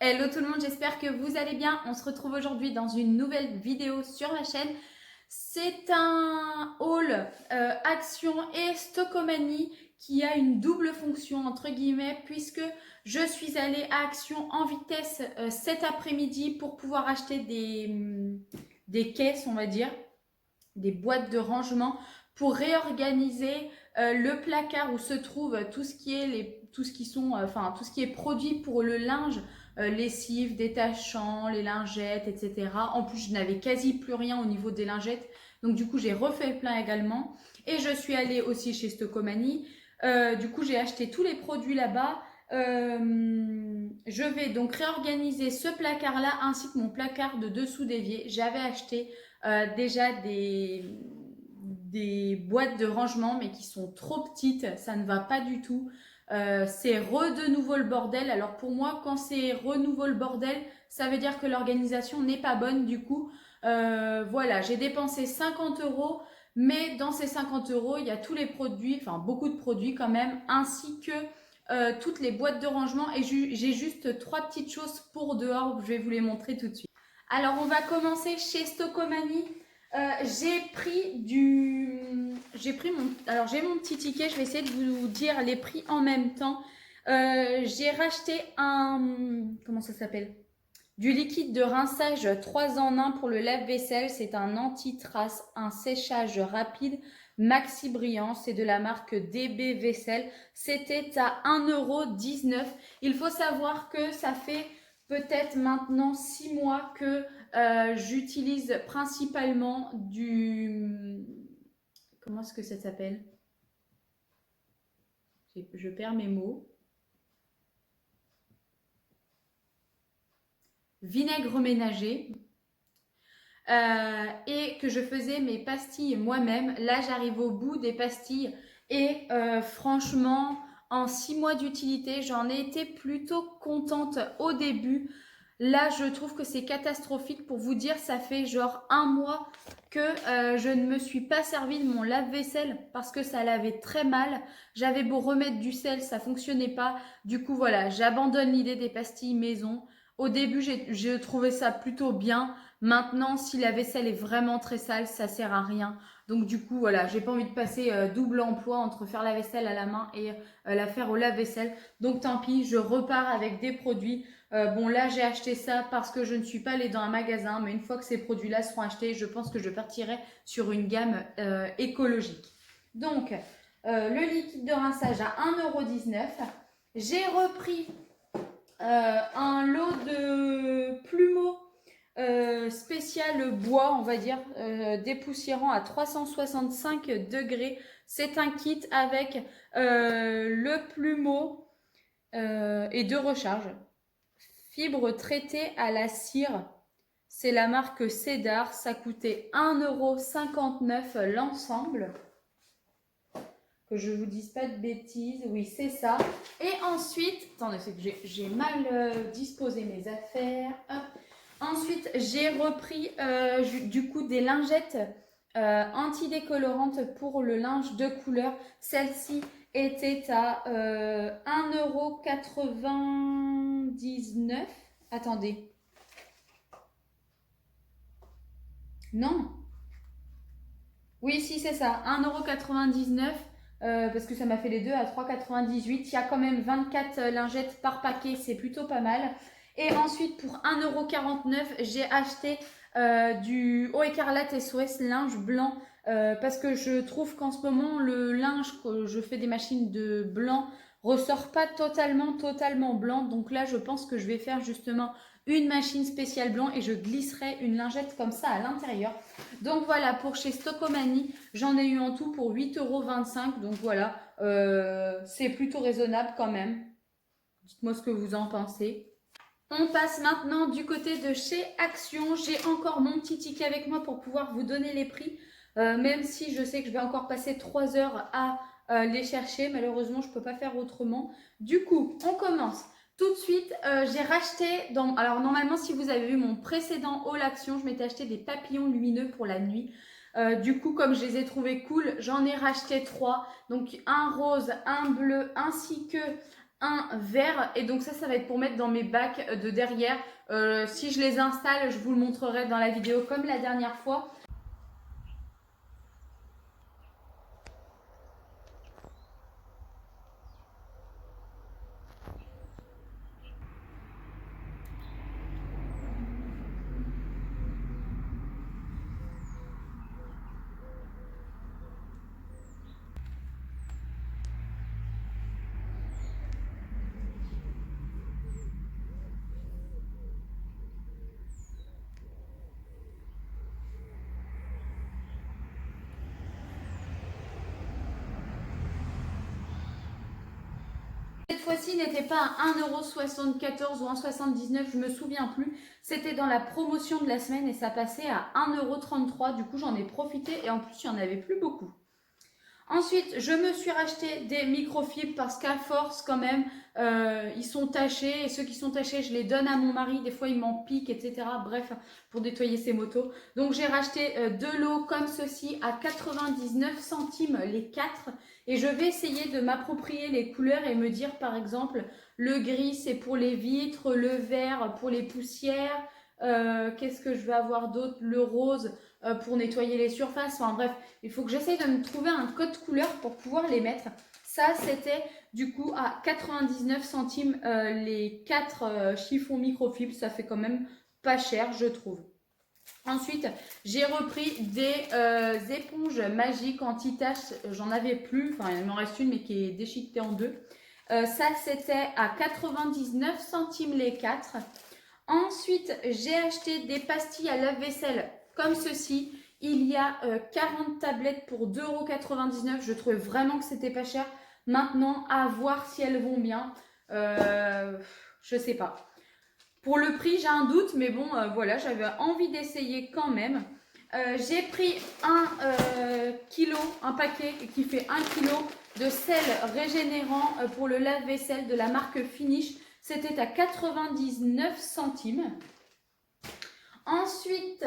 Hello tout le monde, j'espère que vous allez bien. On se retrouve aujourd'hui dans une nouvelle vidéo sur ma chaîne. C'est un haul Action et Stockomanie qui a une double fonction entre guillemets puisque je suis allée à Action en vitesse cet après-midi pour pouvoir acheter des caisses, on va dire, des boîtes de rangement pour réorganiser le placard où se trouve tout ce qui est tout ce qui sont, tout ce qui est produit pour le linge, lessive, détachant, les lingettes, etc. En plus, je n'avais quasi plus rien au niveau des lingettes, donc du coup, j'ai refait le plein également. Et je suis allée aussi chez Stockomanie. Du coup, j'ai acheté tous les produits là-bas. Je vais donc réorganiser ce placard-là ainsi que mon placard de dessous d'évier. J'avais acheté déjà des boîtes de rangement mais qui sont trop petites, ça ne va pas du tout. C'est de nouveau le bordel. Alors pour moi, quand c'est renouveau le bordel, ça veut dire que l'organisation n'est pas bonne. Du coup, voilà, j'ai dépensé 50 €, mais dans ces 50 €, il y a tous les produits, enfin beaucoup de produits quand même, ainsi que toutes les boîtes de rangement. Et j'ai juste trois petites choses pour dehors. Je vais vous les montrer tout de suite. Alors, on va commencer chez Stockomanie. J'ai mon petit ticket. Je vais essayer de vous dire les prix en même temps. J'ai racheté comment ça s'appelle? Du liquide de rinçage 3 en 1 pour le lave-vaisselle. C'est un anti-trace, un séchage rapide, maxi brillant. C'est de la marque DB Vaisselle. C'était à 1,19 €. Il faut savoir que ça fait peut-être maintenant 6 mois que j'utilise principalement du... Comment est-ce que ça s'appelle? Je perds mes mots. Vinaigre ménager. Et que je faisais mes pastilles moi-même. Là, j'arrive au bout des pastilles et franchement, en 6 mois d'utilité, j'en ai été plutôt contente au début. Là, je trouve que c'est catastrophique. Pour vous dire, ça fait genre 1 mois que je ne me suis pas servi de mon lave-vaisselle parce que ça lavait très mal. J'avais beau remettre du sel, ça fonctionnait pas. Du coup, voilà, j'abandonne l'idée des pastilles maison. Au début, j'ai trouvé ça plutôt bien. Maintenant, si la vaisselle est vraiment très sale, ça sert à rien. Donc du coup, voilà, j'ai pas envie de passer double emploi entre faire la vaisselle à la main et la faire au lave-vaisselle. Donc tant pis, je repars avec des produits. Bon, là, j'ai acheté ça parce que je ne suis pas allée dans un magasin, mais une fois que ces produits-là seront achetés, je pense que je partirai sur une gamme écologique. Donc, le liquide de rinçage à 1,19 €. J'ai repris un lot de plumeaux spécial bois, on va dire, dépoussiérant à 365 degrés. C'est un kit avec le plumeau et deux recharges. Fibre traitée à la cire. C'est la marque Cédar. Ça coûtait 1,59 € l'ensemble. Que je vous dise pas de bêtises. Oui, c'est ça. Et ensuite, attendez, c'est que j'ai mal disposé mes affaires. Hop. Ensuite, j'ai repris du coup des lingettes antidécolorantes pour le linge de couleur. Celle-ci était à 1,99 €. Attendez. Non. Oui, si, c'est ça. 1,99 €. Parce que ça m'a fait les deux à 3,98 €. Il y a quand même 24 lingettes par paquet, c'est plutôt pas mal. Et ensuite, pour 1,49 €, j'ai acheté du Eau Écarlate SOS linge blanc. Parce que je trouve qu'en ce moment, le linge que je fais des machines de blanc ressort pas totalement blanc. Donc là, je pense que je vais faire justement une machine spéciale blanc et je glisserai une lingette comme ça à l'intérieur. Donc voilà, pour chez Stockomanie, j'en ai eu en tout pour 8,25 €. Donc voilà, c'est plutôt raisonnable quand même. Dites-moi ce que vous en pensez. On passe maintenant du côté de chez Action. J'ai encore mon petit ticket avec moi pour pouvoir vous donner les prix. Même si je sais que je vais encore passer 3 heures à les chercher. Malheureusement, je ne peux pas faire autrement. Du coup, on commence. Tout de suite, j'ai racheté... Alors normalement, si vous avez vu mon précédent haul Action, je m'étais acheté des papillons lumineux pour la nuit. Du coup, comme je les ai trouvés cool, j'en ai racheté 3. Donc un rose, un bleu, ainsi que un vert. Et donc ça va être pour mettre dans mes bacs de derrière. Si je les installe, je vous le montrerai dans la vidéo comme la dernière fois. Cette fois-ci n'était pas à 1,74 € ou 1,79 €, je me souviens plus. C'était dans la promotion de la semaine et ça passait à 1,33 €. Du coup, j'en ai profité et en plus, il n'y en avait plus beaucoup. Ensuite, je me suis racheté des microfibres parce qu'à force, quand même, ils sont tachés. Et ceux qui sont tachés, je les donne à mon mari. Des fois, il m'en pique, etc. Bref, pour nettoyer ses motos. Donc, j'ai racheté de l'eau comme ceci à 99 centimes les 4. Et je vais essayer de m'approprier les couleurs et me dire, par exemple, le gris, c'est pour les vitres, le vert pour les poussières. Qu'est-ce que je vais avoir d'autre? Le rose pour nettoyer les surfaces. Enfin bref, il faut que j'essaye de me trouver un code couleur pour pouvoir les mettre. Ça, c'était du coup à 99 centimes les 4 chiffons microfibres. Ça fait quand même pas cher, je trouve. Ensuite, j'ai repris des éponges magiques anti-taches. J'en avais plus, enfin il m'en reste une mais qui est déchiquetée en deux. Ça, c'était à 99 centimes les 4. Ensuite, j'ai acheté des pastilles à lave-vaisselle comme ceci. Il y a 40 tablettes pour 2,99 €. Je trouvais vraiment que c'était pas cher. Maintenant, à voir si elles vont bien. Je sais pas. Pour le prix, j'ai un doute, mais bon, voilà, j'avais envie d'essayer quand même. J'ai pris un paquet qui fait 1 kg de sel régénérant pour le lave-vaisselle de la marque Finish. C'était à 99 centimes. Ensuite,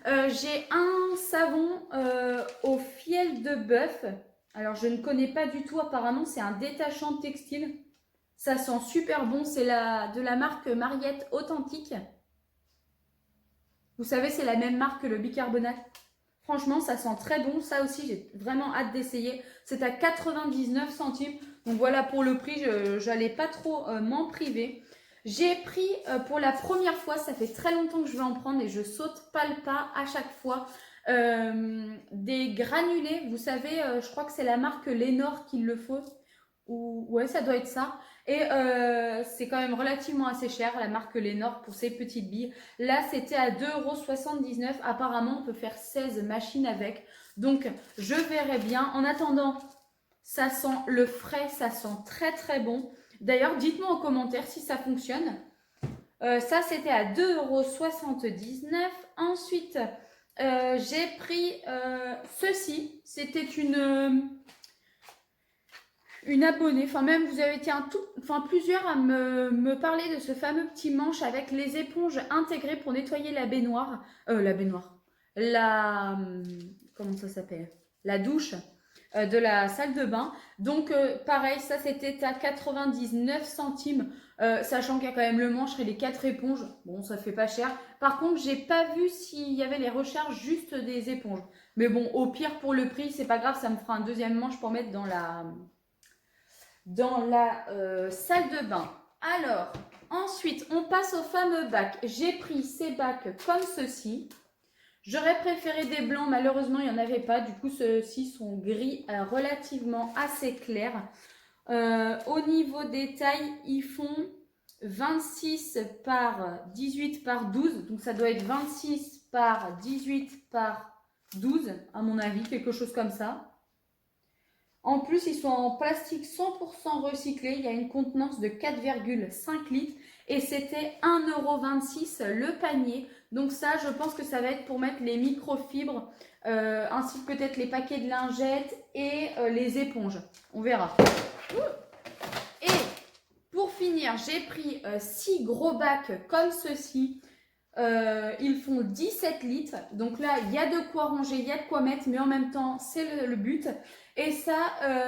j'ai un savon au fiel de bœuf. Alors, je ne connais pas du tout. Apparemment, c'est un détachant textile. Ça sent super bon. C'est de la marque Mariette Authentique. Vous savez, c'est la même marque que le bicarbonate. Franchement, ça sent très bon. Ça aussi, j'ai vraiment hâte d'essayer. C'est à 99 centimes. Donc voilà, pour le prix, je n'allais pas trop m'en priver. J'ai pris pour la première fois, ça fait très longtemps que je vais en prendre et je saute pas le pas à chaque fois, des granulés. Vous savez, je crois que c'est la marque Lénore qu'il le faut. Ou ouais, ça doit être ça. Et c'est quand même relativement assez cher, la marque Lénore, pour ces petites billes. Là, c'était à 2,79 €. Apparemment, on peut faire 16 machines avec. Donc, je verrai bien. En attendant, ça sent le frais, ça sent très très bon. D'ailleurs, dites-moi en commentaire si ça fonctionne. Ça, c'était à 2,79 €. Ensuite, j'ai pris ceci. C'était une abonnée, enfin même vous avez été plusieurs à me parler de ce fameux petit manche avec les éponges intégrées pour nettoyer la baignoire. Comment ça s'appelle? La douche de la salle de bain. Donc pareil, ça c'était à 99 centimes, sachant qu'il y a quand même le manche et les 4 éponges. Bon, ça fait pas cher. Par contre, j'ai pas vu s'il y avait les recharges juste des éponges. Mais bon, au pire pour le prix, c'est pas grave, ça me fera un deuxième manche pour mettre dans la salle de bain. Alors, ensuite, on passe au fameux bac. J'ai pris ces bacs comme ceci. J'aurais préféré des blancs, malheureusement, il n'y en avait pas. Du coup, ceux-ci sont gris relativement assez clairs. Au niveau des tailles, ils font 26 par 18 par 12. Donc, ça doit être 26 par 18 par 12, à mon avis, quelque chose comme ça. En plus, ils sont en plastique 100% recyclé. Il y a une contenance de 4,5 litres et c'était 1,26 € le panier. Donc ça, je pense que ça va être pour mettre les microfibres, ainsi que peut-être les paquets de lingettes et les éponges. On verra. Et pour finir, j'ai pris 6 gros bacs comme ceci. ils font 17 litres. Donc là, il y a de quoi ranger, il y a de quoi mettre, mais en même temps, c'est le but. Et ça,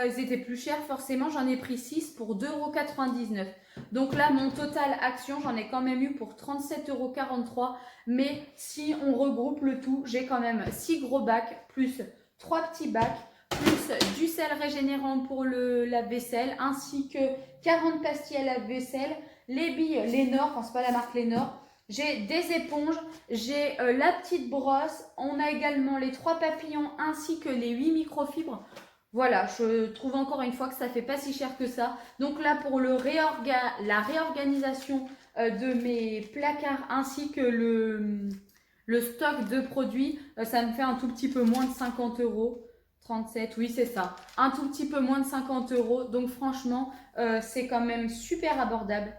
ils étaient plus chers forcément. J'en ai pris 6 pour 2,99 €. Donc là, mon total action, j'en ai quand même eu pour 37,43 €. Mais si on regroupe le tout, j'ai quand même 6 gros bacs, plus 3 petits bacs, plus du sel régénérant pour le lave-vaisselle, ainsi que 40 pastilles à lave-vaisselle, les billes Lénore, enfin c'est pas la marque Lénore, j'ai des éponges, j'ai la petite brosse, on a également les 3 papillons ainsi que les 8 microfibres. Voilà, je trouve encore une fois que ça fait pas si cher que ça. Donc là, pour la réorganisation de mes placards ainsi que le stock de produits, ça me fait un tout petit peu moins de 50 €. 37, oui c'est ça. Un tout petit peu moins de 50 €. Donc franchement, c'est quand même super abordable.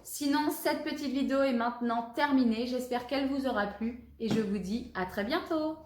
Sinon, cette petite vidéo est maintenant terminée. J'espère qu'elle vous aura plu et je vous dis à très bientôt.